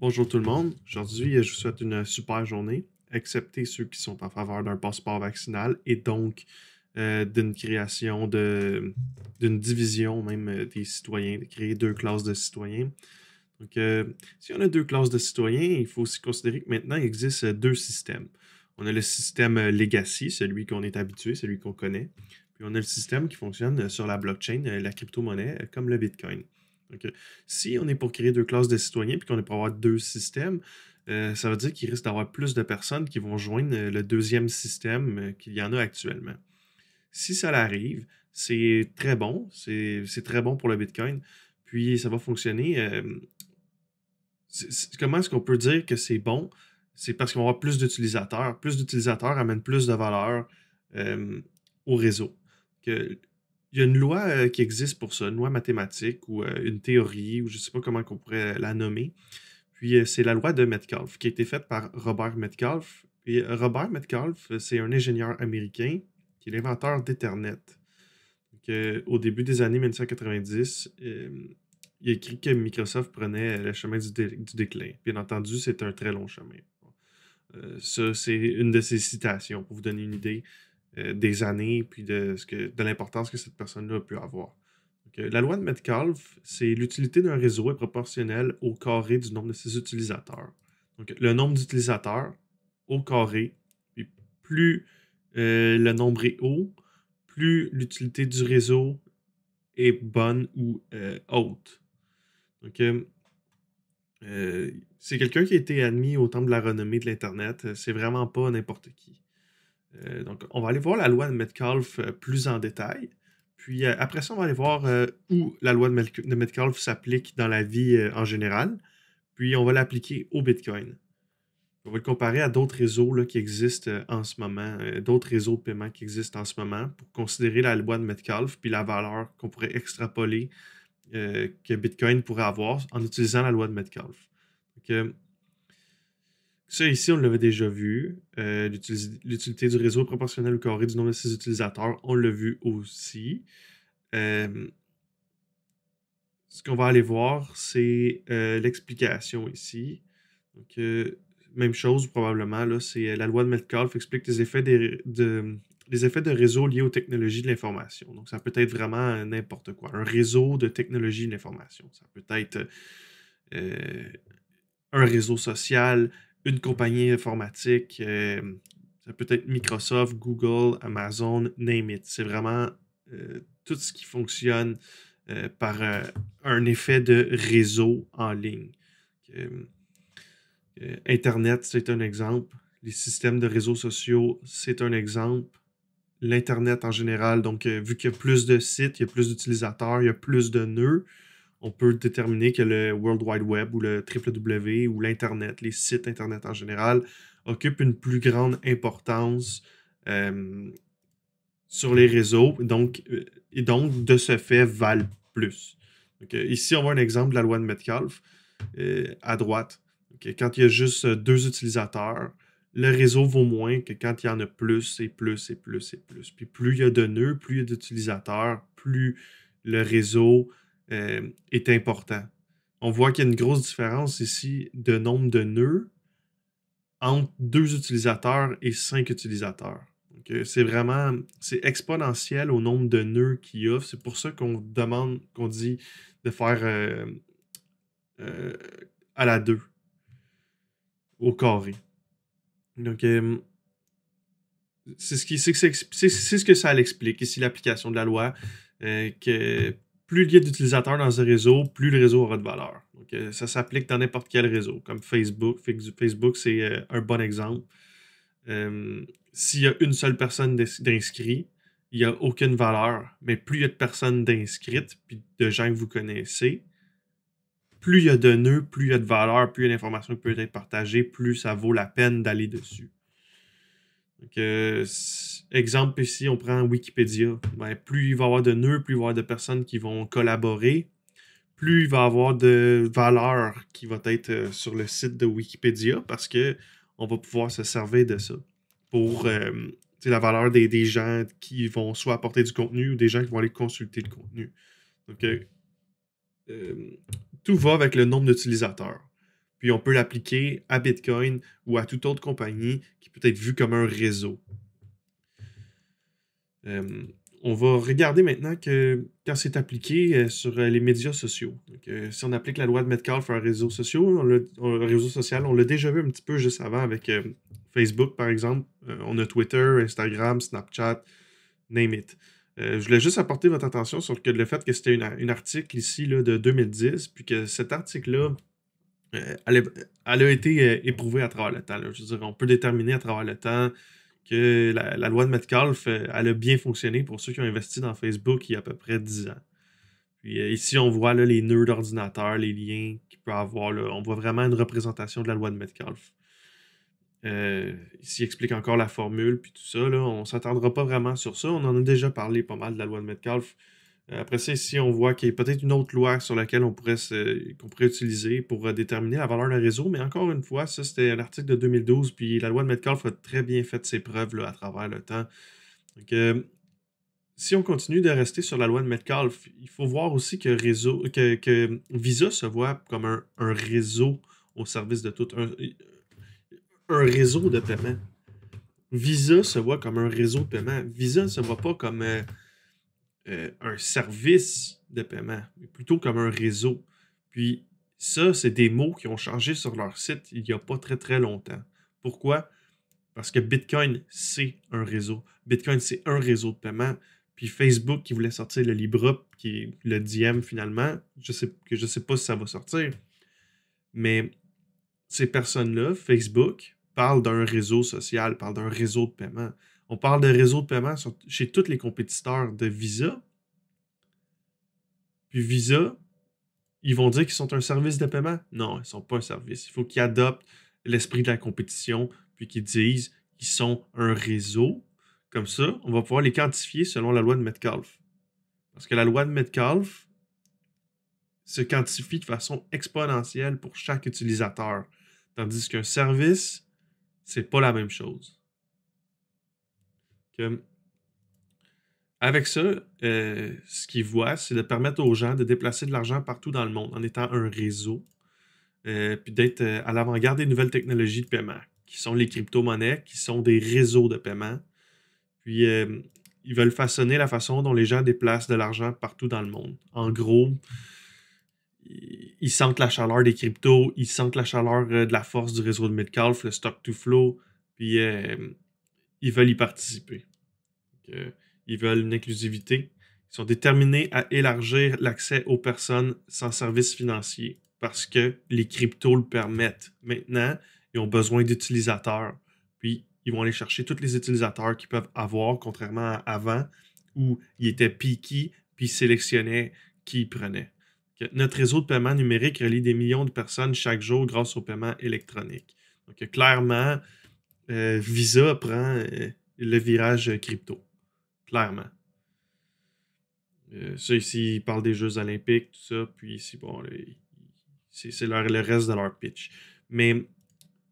Bonjour tout le monde. Aujourd'hui, je vous souhaite une super journée, excepté ceux qui sont en faveur d'un passeport vaccinal et donc d'une création d'une division même des citoyens, de créer deux classes de citoyens. Donc, si on a deux classes de citoyens, il faut aussi considérer que maintenant, il existe deux systèmes. On a le système legacy, celui qu'on est habitué, celui qu'on connaît. Puis on a le système qui fonctionne sur la blockchain, la crypto-monnaie, comme le Bitcoin. Donc, si on est pour créer deux classes de citoyens puis qu'on est pour avoir deux systèmes, ça veut dire qu'il risque d'avoir plus de personnes qui vont joindre le deuxième système qu'il y en a actuellement. Si ça l'arrive, c'est très bon. C'est très bon pour le Bitcoin. Puis ça va fonctionner. Comment est-ce qu'on peut dire que c'est bon? C'est parce qu'on va avoir plus d'utilisateurs. Plus d'utilisateurs amène plus de valeur euh, au réseau. Que- il y a une loi qui existe pour ça, une loi mathématique ou une théorie, ou je ne sais pas comment on pourrait la nommer. Puis c'est la loi de Metcalfe, qui a été faite par Robert Metcalfe. Puis Robert Metcalfe, c'est un ingénieur américain qui est l'inventeur d'Ethernet. Donc, au début des années 1990, il a écrit que Microsoft prenait le chemin du déclin. Bien entendu, c'est un très long chemin. Bon. Ça, c'est une de ses citations pour vous donner une idée des années puis de l'importance que cette personne-là a pu avoir. Donc, la loi de Metcalfe, c'est l'utilité d'un réseau est proportionnelle au carré du nombre de ses utilisateurs. Donc, le nombre d'utilisateurs au carré, puis plus le nombre est haut, plus l'utilité du réseau est bonne ou haute. Donc, c'est quelqu'un qui a été admis au temple de la renommée de l'Internet. C'est vraiment pas n'importe qui. Donc, on va aller voir la loi de Metcalfe plus en détail. Puis après ça, on va aller voir où la loi de Metcalfe s'applique dans la vie en général. Puis on va l'appliquer au Bitcoin. On va le comparer à d'autres réseaux là, qui existent en ce moment, d'autres réseaux de paiement qui existent en ce moment pour considérer la loi de Metcalfe puis la valeur qu'on pourrait extrapoler que Bitcoin pourrait avoir en utilisant la loi de Metcalfe. Donc, ça ici, on l'avait déjà vu. L'utilité du réseau est proportionnelle au carré du nombre de ses utilisateurs, on l'a vu aussi. Euh, Ce qu'on va aller voir, c'est l'explication ici. Donc, même chose probablement, là, c'est la loi de Metcalfe explique les effets de réseau liés aux technologies de l'information. Donc, ça peut être vraiment n'importe quoi. Un réseau de technologies de l'information. Ça peut être euh, un réseau social, une compagnie informatique, ça peut être Microsoft, Google, Amazon, name it. C'est vraiment tout ce qui fonctionne par un effet de réseau en ligne. Euh, Internet, c'est un exemple. Les systèmes de réseaux sociaux, c'est un exemple. L'Internet en général, donc vu qu'il y a plus de sites, il y a plus d'utilisateurs, il y a plus de nœuds, on peut déterminer que le World Wide Web ou le WWW ou l'Internet, les sites Internet en général, occupent une plus grande importance euh, sur les réseaux et donc, de ce fait, valent plus. Donc, ici, on voit un exemple de la loi de Metcalfe à droite. Donc, quand il y a juste deux utilisateurs, le réseau vaut moins que quand il y en a plus et plus et plus et plus. Puis plus il y a de nœuds, plus il y a d'utilisateurs, plus le réseau est important. On voit qu'il y a une grosse différence ici de nombre de nœuds entre deux utilisateurs et cinq utilisateurs. Donc, c'est exponentiel au nombre de nœuds qu'il y a. C'est pour ça qu'on dit de faire euh, à la 2 au carré. Donc, c'est ce que ça l'explique ici, l'application de la loi, que plus il y a d'utilisateurs dans un réseau, plus le réseau aura de valeur. Donc, ça s'applique dans n'importe quel réseau, comme Facebook. Facebook, c'est un bon exemple. S'il y a une seule personne d'inscrit, il n'y a aucune valeur. Mais plus il y a de personnes d'inscrites, puis de gens que vous connaissez, plus il y a de nœuds, plus il y a de valeur, plus il y a d'informations qui peuvent être partagées, plus ça vaut la peine d'aller dessus. Donc, exemple ici, on prend Wikipédia. Ben, plus il va y avoir de nœuds, plus il va y avoir de personnes qui vont collaborer, plus il va y avoir de valeur qui va être sur le site de Wikipédia parce que on va pouvoir se servir de ça pour la valeur des gens qui vont soit apporter du contenu ou des gens qui vont aller consulter le contenu. Donc, euh, tout va avec le nombre d'utilisateurs. puis on peut l'appliquer à Bitcoin ou à toute autre compagnie qui peut être vue comme un réseau. On va regarder maintenant que quand c'est appliqué sur les médias sociaux. Donc, si on applique la loi de Metcalfe à un réseau social, on l'a déjà vu un petit peu juste avant avec Facebook, par exemple. On a Twitter, Instagram, Snapchat, name it. Je voulais juste apporter votre attention sur le fait que c'était un article ici là, de 2010, puis que cet article-là, elle a été éprouvée à travers le temps. Là. Je veux dire, on peut déterminer à travers le temps que la loi de Metcalfe, elle a bien fonctionné pour ceux qui ont investi dans Facebook il y a à peu près 10 ans. Puis ici, on voit là, les nœuds d'ordinateur, les liens qu'il peut avoir. Là. On voit vraiment une représentation de la loi de Metcalfe. Ici, il explique encore la formule, puis tout ça. Là, on ne s'attendra pas vraiment sur ça. On en a déjà parlé pas mal de la loi de Metcalfe. Après ça, ici, on voit qu'il y a peut-être une autre loi sur laquelle qu'on pourrait utiliser pour déterminer la valeur d'un réseau. Mais encore une fois, ça, c'était l'article de 2012. Puis la loi de Metcalfe a très bien fait ses preuves là, à travers le temps. Donc, si on continue de rester sur la loi de Metcalfe, il faut voir aussi que Visa se voit comme un réseau au service de tout. Un réseau de paiement. Visa se voit comme un réseau de paiement. Visa ne se voit pas comme un service de paiement, mais plutôt comme un réseau. Puis ça, c'est des mots qui ont changé sur leur site il n'y a pas très très longtemps. Pourquoi? Parce que Bitcoin, c'est un réseau. Bitcoin, c'est un réseau de paiement. Puis Facebook qui voulait sortir le Libra, qui est le Diem finalement, je sais pas si ça va sortir. Mais ces personnes-là, Facebook, parlent d'un réseau social, parlent d'un réseau de paiement. On parle de réseau de paiement chez tous les compétiteurs de Visa. Puis Visa, ils vont dire qu'ils sont un service de paiement? Non, ils ne sont pas un service. Il faut qu'ils adoptent l'esprit de la compétition, puis qu'ils disent qu'ils sont un réseau. Comme ça, on va pouvoir les quantifier selon la loi de Metcalfe. Parce que la loi de Metcalfe se quantifie de façon exponentielle pour chaque utilisateur. Tandis qu'un service, c'est pas la même chose. Avec ça, ce qu'ils voient, c'est de permettre aux gens de déplacer de l'argent partout dans le monde en étant un réseau, puis d'être à l'avant-garde des nouvelles technologies de paiement, qui sont les crypto-monnaies, qui sont des réseaux de paiement. Puis, ils veulent façonner la façon dont les gens déplacent de l'argent partout dans le monde. En gros, ils sentent la chaleur des cryptos, ils sentent la chaleur de la force du réseau de Metcalfe, le stock-to-flow, puis ils veulent y participer. Donc, ils veulent une inclusivité. Ils sont déterminés à élargir l'accès aux personnes sans services financiers parce que les cryptos le permettent. Maintenant, ils ont besoin d'utilisateurs. Puis, ils vont aller chercher tous les utilisateurs qu'ils peuvent avoir, contrairement à avant, où ils étaient picky, puis ils sélectionnaient qui ils prenaient. Notre réseau de paiement numérique relie des millions de personnes chaque jour grâce au paiement électronique. Donc, clairement, Visa prend le virage crypto. Clairement. Ça, ici, ils parlent des Jeux olympiques, tout ça. Puis ici, bon, là, c'est le reste de leur pitch. Mais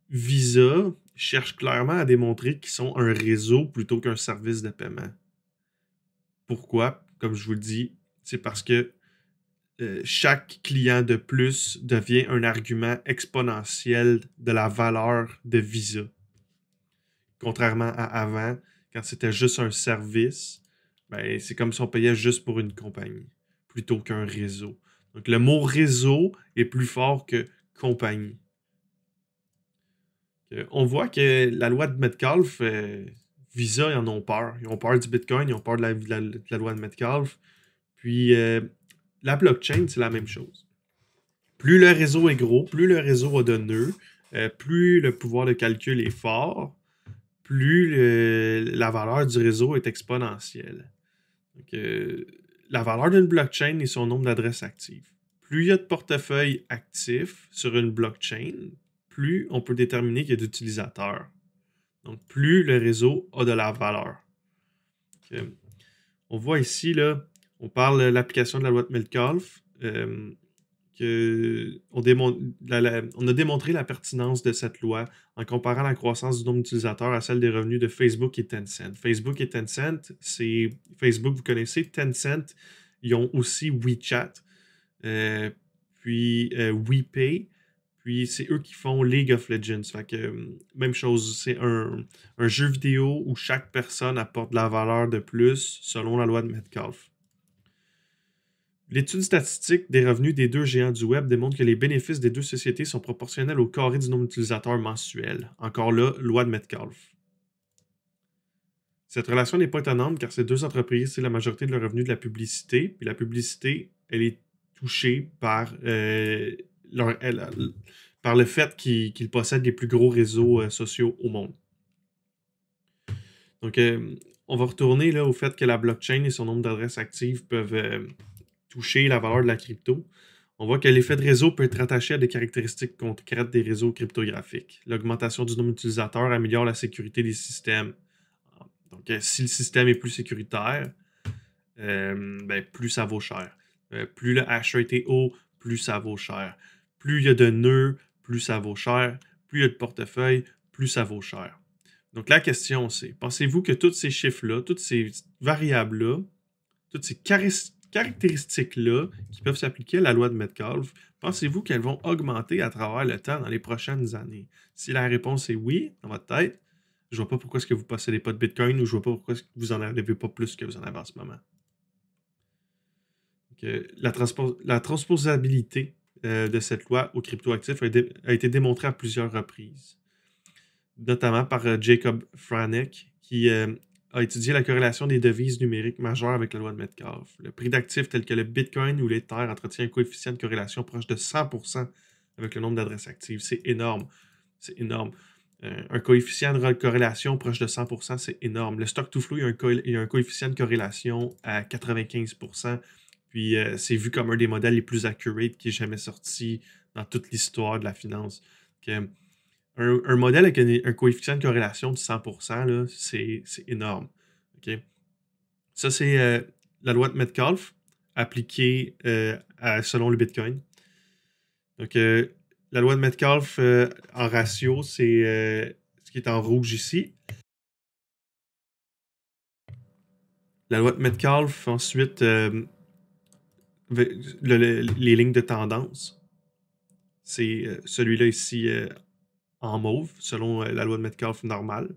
Visa cherche clairement à démontrer qu'ils sont un réseau plutôt qu'un service de paiement. Pourquoi? Comme je vous le dis, c'est parce que chaque client de plus devient un argument exponentiel de la valeur de Visa. Contrairement à avant, quand c'était juste un service, ben, c'est comme si on payait juste pour une compagnie, plutôt qu'un réseau. Donc, le mot réseau est plus fort que compagnie. On voit que la loi de Metcalfe, Visa, ils en ont peur. Ils ont peur du Bitcoin, ils ont peur de la loi de Metcalfe. Puis, la blockchain, c'est la même chose. Plus le réseau est gros, plus le réseau a de nœuds, plus le pouvoir de calcul est fort, plus la valeur du réseau est exponentielle. Donc, la valeur d'une blockchain est son nombre d'adresses actives. Plus il y a de portefeuilles actifs sur une blockchain, plus on peut déterminer qu'il y a d'utilisateurs. Donc, plus le réseau a de la valeur. Donc, on voit ici, là, on parle de l'application de la loi de Metcalfe. On a démontré la pertinence de cette loi en comparant la croissance du nombre d'utilisateurs à celle des revenus de Facebook et Tencent. Facebook et Tencent, c'est Facebook, vous connaissez. Tencent, ils ont aussi WeChat, puis WePay, Puis c'est eux qui font League of Legends. Fait que, même chose, c'est un jeu vidéo où chaque personne apporte de la valeur de plus selon la loi de Metcalfe. L'étude statistique des revenus des deux géants du web démontre que les bénéfices des deux sociétés sont proportionnels au carré du nombre d'utilisateurs mensuels. Encore là, loi de Metcalfe. Cette relation n'est pas étonnante car ces deux entreprises, c'est la majorité de leur revenu de la publicité. Puis la publicité, elle est touchée par, par le fait qu'ils possèdent les plus gros réseaux sociaux au monde. Donc, on va retourner là, au fait que la blockchain et son nombre d'adresses actives peuvent toucher la valeur de la crypto. On voit que l'effet de réseau peut être attaché à des caractéristiques concrètes des réseaux cryptographiques. L'augmentation du nombre d'utilisateurs améliore la sécurité des systèmes. Donc, si le système est plus sécuritaire, plus ça vaut cher. Plus le hash rate est haut, plus ça vaut cher. Plus il y a de nœuds, plus ça vaut cher. Plus il y a de portefeuilles, plus ça vaut cher. Donc, la question, c'est, pensez-vous que tous ces chiffres-là, toutes ces variables-là, toutes ces caractéristiques-là qui peuvent s'appliquer à la loi de Metcalfe, pensez-vous qu'elles vont augmenter à travers le temps dans les prochaines années? Si la réponse est oui, dans votre tête, je vois pas pourquoi est-ce que vous possédez pas de Bitcoin ou je vois pas pourquoi est-ce que vous en avez pas plus que vous en avez en ce moment. Donc, la transposabilité de cette loi aux cryptoactifs a été démontrée à plusieurs reprises, notamment par Jacob Franek, qui a étudié la corrélation des devises numériques majeures avec la loi de Metcalfe. Le prix d'actifs tels que le Bitcoin ou l'Ether entretient un coefficient de corrélation proche de 100% avec le nombre d'adresses actives. C'est énorme. C'est énorme. Un coefficient de corrélation proche de 100%, c'est énorme. Le stock to flow, il y a un coefficient de corrélation à 95%. Puis c'est vu comme un des modèles les plus accurate qui est jamais sorti dans toute l'histoire de la finance. Donc, un modèle avec un coefficient de corrélation de 100%, là, c'est énorme. Okay? Ça, c'est la loi de Metcalfe appliquée selon le Bitcoin. Donc, la loi de Metcalfe en ratio, c'est ce qui est en rouge ici. La loi de Metcalfe, ensuite, les lignes de tendance. C'est celui-là ici en mauve, selon la loi de Metcalfe normale.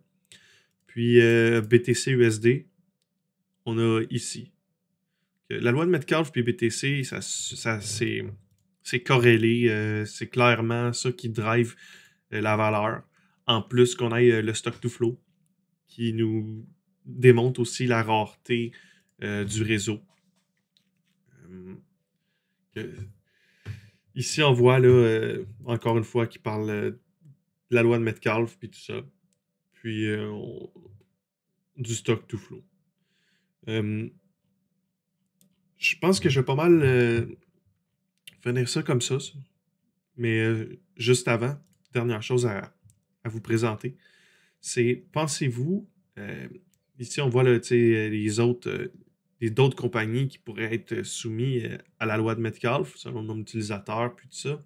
Puis BTC USD, on a ici. La loi de Metcalfe puis BTC, c'est corrélé. C'est clairement ça qui drive la valeur. En plus qu'on ait le stock to flow, qui nous démontre aussi la rareté du réseau. Ici, on voit là, encore une fois qu'il parle de la loi de Metcalfe puis tout ça. Puis du stock to flow. Je pense que je vais pas mal finir ça comme ça. Mais juste avant, dernière chose à vous présenter, c'est, pensez-vous, ici on voit là, les autres, d'autres compagnies qui pourraient être soumises à la loi de Metcalfe, selon le nombre d'utilisateurs, puis tout ça,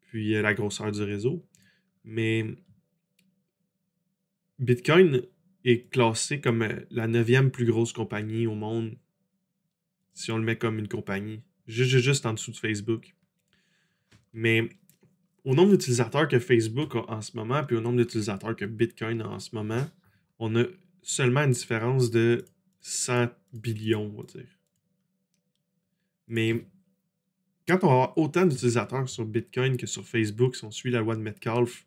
puis la grosseur du réseau. Mais Bitcoin est classé comme la 9e plus grosse compagnie au monde, si on le met comme une compagnie, juste en dessous de Facebook. Mais au nombre d'utilisateurs que Facebook a en ce moment, puis au nombre d'utilisateurs que Bitcoin a en ce moment, on a seulement une différence de 100 billions, on va dire. Mais quand on va avoir autant d'utilisateurs sur Bitcoin que sur Facebook, si on suit la loi de Metcalfe,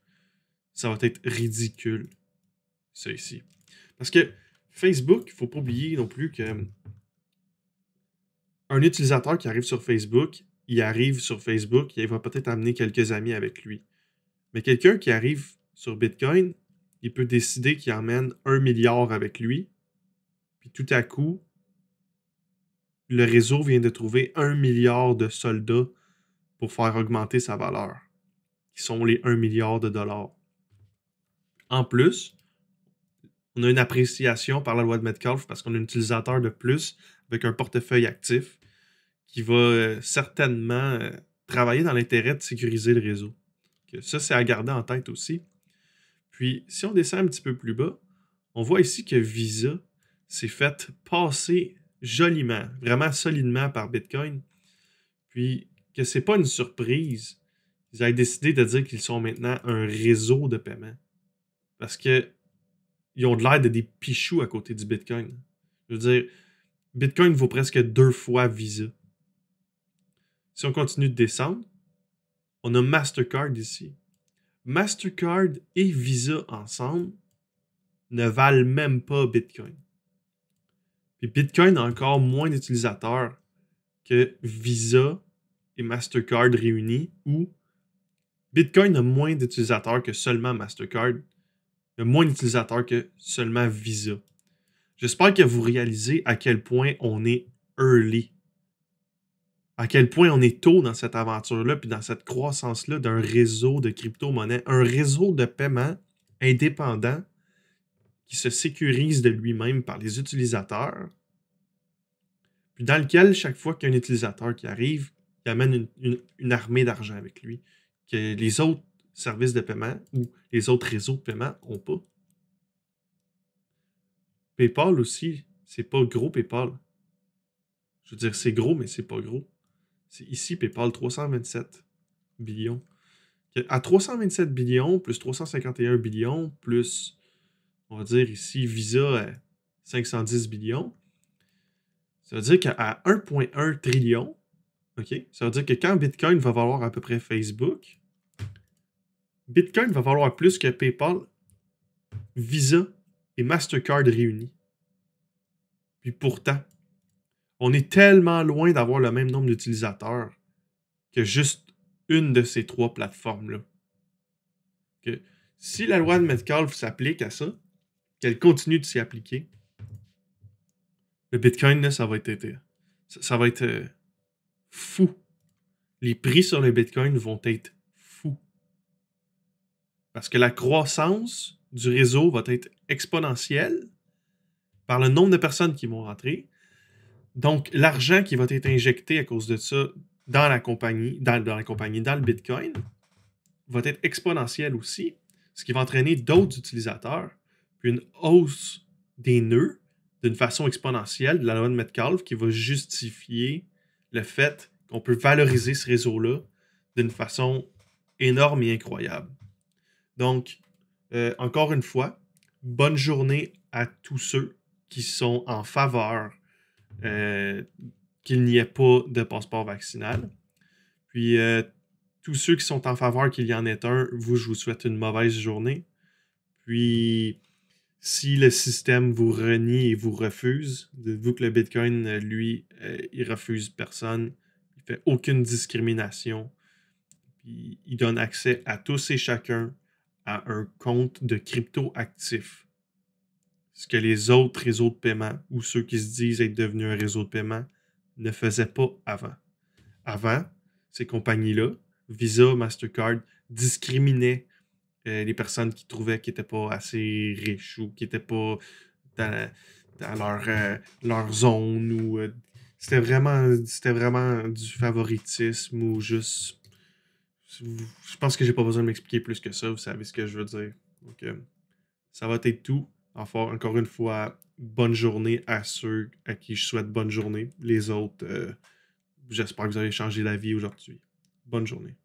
ça va être ridicule, ça ici. Parce que Facebook, il ne faut pas oublier non plus que un utilisateur qui arrive sur Facebook, il arrive sur Facebook, il va peut-être amener quelques amis avec lui. Mais quelqu'un qui arrive sur Bitcoin, il peut décider qu'il emmène 1 milliard avec lui, puis tout à coup, le réseau vient de trouver 1 milliard de soldats pour faire augmenter sa valeur, qui sont les 1 milliard de dollars. En plus, on a une appréciation par la loi de Metcalfe parce qu'on a un utilisateur de plus avec un portefeuille actif qui va certainement travailler dans l'intérêt de sécuriser le réseau. Ça, c'est à garder en tête aussi. Puis, si on descend un petit peu plus bas, on voit ici que Visa s'est fait passer joliment, vraiment solidement par Bitcoin. Puis, que c'est pas une surprise ils avaient décidé de dire qu'ils sont maintenant un réseau de paiement. Parce que ils ont de l'air de des pichous à côté du Bitcoin. Je veux dire, Bitcoin vaut presque 2 fois Visa. Si on continue de descendre, on a Mastercard ici. Mastercard et Visa ensemble ne valent même pas Bitcoin. Puis Bitcoin a encore moins d'utilisateurs que Visa et Mastercard réunis, ou Bitcoin a moins d'utilisateurs que seulement Mastercard, il a moins d'utilisateurs que seulement Visa. J'espère que vous réalisez à quel point on est early, à quel point on est tôt dans cette aventure-là, puis dans cette croissance-là d'un réseau de crypto-monnaies, un réseau de paiement indépendant qui se sécurise de lui-même par les utilisateurs, puis dans lequel, chaque fois qu'il y a un utilisateur qui arrive, il amène une armée d'argent avec lui, que les autres services de paiement ou les autres réseaux de paiement n'ont pas. PayPal aussi, c'est pas gros PayPal. Je veux dire, c'est gros, mais c'est pas gros. C'est ici PayPal 327 billions. À 327 billions, plus 351 billions, plus, on va dire ici, Visa à 510 billions, ça veut dire qu'à 1,1 trillion, OK, ça veut dire que quand Bitcoin va valoir à peu près Facebook, Bitcoin va valoir plus que PayPal, Visa et Mastercard réunis. Puis pourtant, on est tellement loin d'avoir le même nombre d'utilisateurs que juste une de ces 3 plateformes-là. Que si la loi de Metcalfe s'applique à ça, qu'elle continue de s'y appliquer, le Bitcoin, là, ça va être fou. Les prix sur le Bitcoin vont être fous. Parce que la croissance du réseau va être exponentielle par le nombre de personnes qui vont rentrer. Donc, l'argent qui va être injecté à cause de ça dans la compagnie, dans le Bitcoin, va être exponentiel aussi, ce qui va entraîner d'autres utilisateurs, puis une hausse des nœuds d'une façon exponentielle de la loi de Metcalfe qui va justifier le fait qu'on peut valoriser ce réseau-là d'une façon énorme et incroyable. Donc, encore une fois, bonne journée à tous ceux qui sont en faveur qu'il n'y ait pas de passeport vaccinal. Puis, tous ceux qui sont en faveur qu'il y en ait un, je vous souhaite une mauvaise journée. Puis, si le système vous renie et vous refuse, dites-vous que le Bitcoin, lui, il refuse personne. Il fait aucune discrimination. Puis, il donne accès à tous et chacun à un compte de crypto actif. Ce que les autres réseaux de paiement ou ceux qui se disent être devenus un réseau de paiement ne faisaient pas avant. Avant, ces compagnies-là, Visa, Mastercard, discriminaient les personnes qui trouvaient qu'ils n'étaient pas assez riches ou qui n'étaient pas dans leur zone. Ou c'était vraiment du favoritisme ou juste... Je pense que j'ai pas besoin de m'expliquer plus que ça. Vous savez ce que je veux dire. Donc, ça va être tout. Encore une fois, bonne journée à ceux à qui je souhaite bonne journée. Les autres, j'espère que vous avez changé la vie aujourd'hui. Bonne journée.